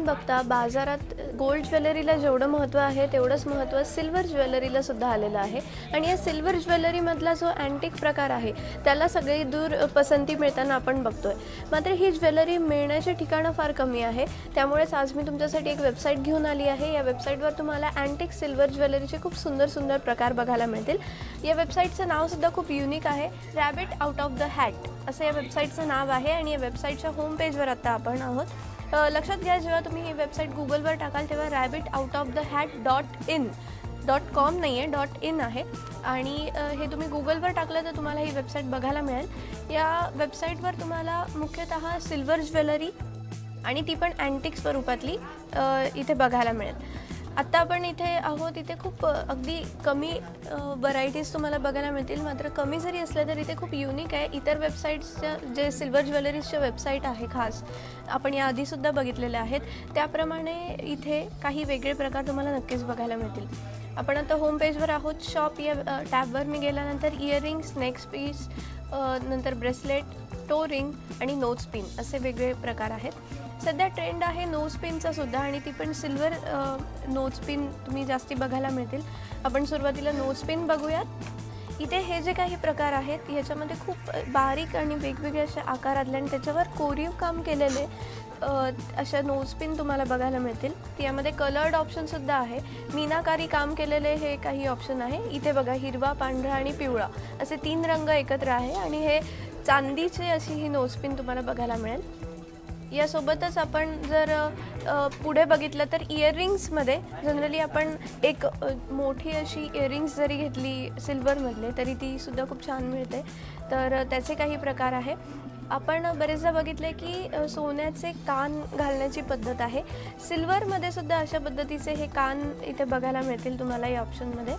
बघता बाजारात गोल्ड ज्वेलरीला जेवढं महत्त्व आहे तेवढंच महत्त्व सिल्वर ज्वेलरीला सुद्धा आलेलं आहे आणि या सिल्वर ज्वेलरीमधला जो अँटिक प्रकार आहे त्याला सगळी दूर पसंती मिळताना आपण बघतोय. मात्र ही ज्वेलरी मिळण्याची ठिकाणं फार कमी आहे. त्यामुळेच आज मी तुमच्यासाठी एक वेबसाईट घेऊन आली आहे. या वेबसाईटवर तुम्हाला अँटिक सिल्वर ज्वेलरीचे खूप सुंदर सुंदर प्रकार बघायला मिळतील. या वेबसाईटचं नावसुद्धा खूप युनिक आहे. Rabbit out of the hat असं या वेबसाईटचं नाव आहे आणि या वेबसाईटच्या होम पेजवर आता आपण आहोत. लक्षात घ्या, जेव्हा तुम्ही ही वेबसाईट गुगलवर टाकाल तेव्हा rabbit out of the hat .com नाही आहे .in आहे आणि हे तुम्ही गुगलवर टाकलं तर तुम्हाला ही वेबसाईट बघायला मिळेल. या वेबसाईटवर तुम्हाला मुख्यतः सिल्वर ज्वेलरी आणि ती पण अँटिक स्वरूपातली इथे बघायला मिळेल. आत्ता आपण इथे आहोत, इथे खूप अगदी कमी व्हरायटीज तुम्हाला बघायला मिळतील. मात्र कमी जरी असल्या तरी इथे खूप युनिक आहे. इतर वेबसाईट्सच्या जे सिल्वर ज्वेलरीजच्या वेबसाईट आहे खास आपण याआधीसुद्धा बघितलेल्या आहेत त्याप्रमाणे इथे काही वेगळे प्रकार तुम्हाला नक्कीच बघायला मिळतील. आपण आता होम पेजवर आहोत. शॉप या टॅबवर मी गेल्यानंतर इयरिंग्स, नेक्स्ट पीस, नंतर ब्रेसलेट, टो रिंग आणि नोज पिन असे वेगळे प्रकार आहेत. सध्या ट्रेंड आहे नोज पिनचा सुद्धा आणि ती पण सिल्वर नोज पिन तुम्ही जास्ती बघायला मिळतील. आपण सुरुवातीला नोज पिन बघूयात. इथे हे जे काही प्रकार आहेत याच्यामध्ये खूप बारीक आणि वेगवेगळे अशा आकारातले आणि त्याच्यावर कोरीव काम केलेले अशा नोज पिन तुम्हाला बघायला मिळतील. यामध्ये कलर्ड ऑप्शनसुद्धा आहे. मीनाकारी काम केलेले हे काही ऑप्शन आहे. इथे बघा हिरवा, पांढरा आणि पिवळा असे 3 रंग एकत्र आहे आणि हे चांदीचे अशी ही नोज पिन तुम्हाला बघायला मिळेल. यासोबतच आपण जर पुढे बघितलं तर इयरिंग्समध्ये जनरली आपण एक मोठी अशी इयरिंग्स जरी घेतली सिल्वरमधले तरी ती सुद्धा खूप छान मिळते. तर त्याचे काही प्रकार आहे. आपण बरेचदा बघितले की सोन्याचे कान घालण्याची पद्धत आहे. सिल्वरमध्ये सुद्धा अशा पद्धतीचे हे कान इथे बघायला मिळतील तुम्हाला या ऑप्शनमध्ये.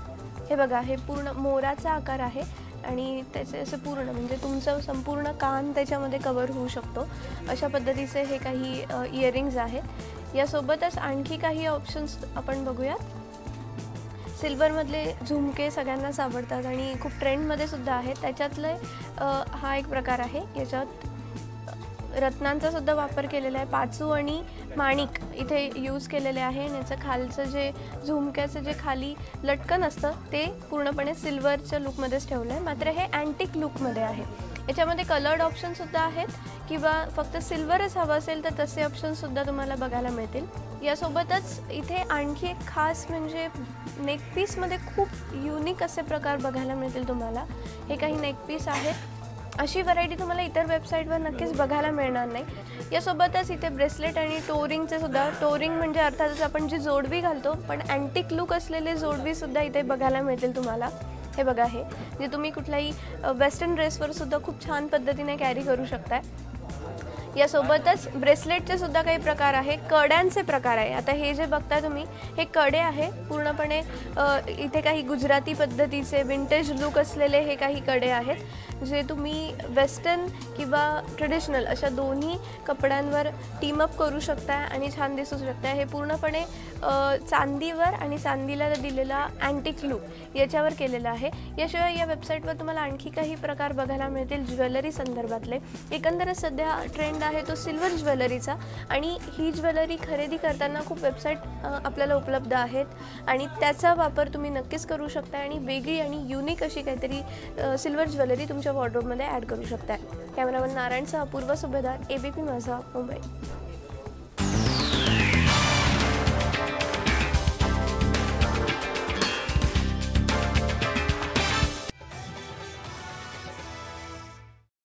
हे बघा, हे पूर्ण मोराचा आकार आहे आणि त्याचे असे पूर्ण म्हणजे तुमचं संपूर्ण कान त्याच्यामध्ये कवर होऊ शकतो अशा पद्धतीचे हे काही इयरिंग्ज आहेत. यासोबतच आणखी काही ऑप्शन्स आपण बघूयात. सिल्वरमधले झुमके सगळ्यांनाच आवडतात आणि खूप ट्रेंडमध्ये सुद्धा आहेत. त्याच्यातले हा एक प्रकार आहे. याच्यात रत्नांचा सुद्धा वापर केलेला आहे. पाचू आणि माणिक इथे यूज केलेले आहे आणि याचं खालचं जे झुमक्याचं जे खाली लटकन असतं ते पूर्णपणे सिल्वरच्या लुकमध्येच ठेवलं आहे. मात्र हे अँटिक लुकमध्ये आहे. याच्यामध्ये कलर्ड ऑप्शनसुद्धा आहेत किंवा फक्त सिल्वरच हवं असेल तर तसे ऑप्शनसुद्धा तुम्हाला बघायला मिळतील. यासोबतच इथे आणखी एक खास म्हणजे नेकपीसमध्ये खूप युनिक असे प्रकार बघायला मिळतील तुम्हाला. हे काही नेकपीस आहेत. अशी व्हरायटी तुम्हाला इतर वेबसाईटवर नक्कीच बघायला मिळणार नाही. यासोबतच इथे ब्रेसलेट आणि टोरिंगचे सुद्धा, टोरिंग म्हणजे अर्थातच आपण जी जोडवी घालतो पण अँटिक लुक असलेले जोडवीसुद्धा इथे बघायला मिळतील तुम्हाला. हे बघा, हे जे तुम्ही कुठल्याही वेस्टर्न ड्रेसवर सुद्धा खूप छान पद्धतीने कॅरी करू शकताय. यासोबतच ब्रेसलेटचे सुद्धा काही प्रकार आहे. कड्यांचे प्रकार आहे. आता हे जे बघता तुम्ही हे कडे आहे. पूर्णपणे इथे काही गुजराती पद्धतीचे विंटेज लुक असलेले हे काही कडे आहेत जे तुम्ही वेस्टर्न किंवा ट्रेडिशनल अशा दोन्ही कपड्यांवर टीमअप करू शकता आणि छान दिसू शकता. हे पूर्णपणे चांदीवर आणि चांदीला दिलेला अँटिक लुक याच्यावर केलेला आहे. याशिवाय या वेबसाईटवर तुम्हाला आणखी काही प्रकार बघायला मिळतील ज्वेलरी संदर्भातले. एकंदरच सध्या ट्रेंड आहे तो सिल्वर ज्वेलरीचा आणि ही ज्वेलरी खरेदी करताना खूप वेबसाईट आपल्याला उपलब्ध आहेत आणि त्याचा वापर तुम्ही नक्कीच करू शकता आणि वेगळी आणि युनिक अशी काहीतरी सिल्वर ज्वेलरी तुमच्या वॉर्डरोबमध्ये ॲड करू शकता. कॅमेरामन नारायणसह अपूर्व सुभेदार, ABP माझा, मुंबई.